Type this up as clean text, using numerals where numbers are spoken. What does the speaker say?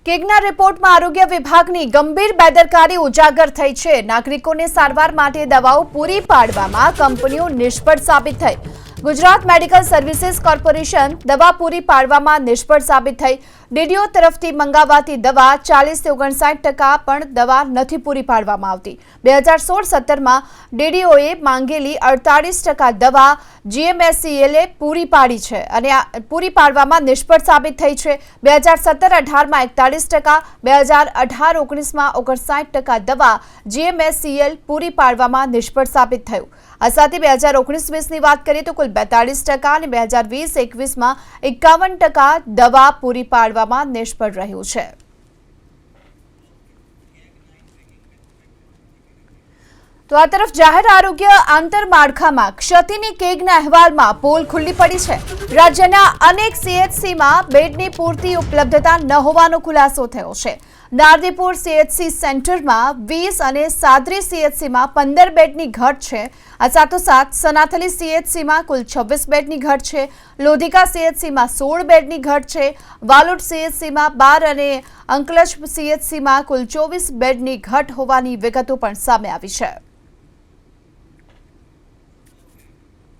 કેગના રિપોર્ટમાં આરોગ્ય વિભાગની ગંભીર બેદરકારી ઉજાગર થઈ છે। નાગરિકોને સારવાર માટે દવાઓ પૂરી પાડવામાં કંપનીઓ નિષ્ફળ સાબિત થઈ। ગુજરાત મેડિકલ સર્વિસીસ કોર્પોરેશન દવા પૂરી પાડવામાં નિષ્ફળ સાબિત થઈ। ડીડીઓ તરફથી મંગાવાતી દવા 40 થી 59% પણ દવા નથી પૂરી પાડવામાં આવતી। 2016-17માં ડીડીઓએ માંગેલી 48% દવા જીએમએસસીએલે પૂરી પાડી છે અને પૂરી પાડવામાં નિષ્ફળ સાબિત થઈ છે। 2017-18માં 41%, 2018-19માં 59% દવા જીએમએસસીએલ પૂરી પાડવામાં નિષ્ફળ સાબિત થયું। આ સાથે 2019-20ની વાત કરીએ તો કુલ 42% અને 2020-21માં 51% દવા પૂરી પાડવામાં નિષ્ફળ રહ્યું છે। તો આ તરફ જાહેર આરોગ્ય આંતરમાળખામાં ક્ષતિની કેગના અહેવાલમાં પોલ ખુલ્લી પડી છે। રાજ્યના અનેક સીએચસીમાં બેડની પૂરતી ઉપલબ્ધતા ન હોવાનો ખુલાસો થયો છે। નારદીપુર સીએચસી સેન્ટરમાં 20 અને સાદરી સીએચસીમાં 15 બેડની ઘટ છે। આ સાથોસાથ સનાથલી સીએચસીમાં કુલ 26 બેડની ઘટ છે। લોધિકા સીએચસીમાં 16 બેડની ઘટ છે। વાલોડ સીએચસીમાં 12 અને અંકલેશ સીએચસીમાં કુલ 24 બેડની ઘટ હોવાની વિગતો પણ સામે આવી છે।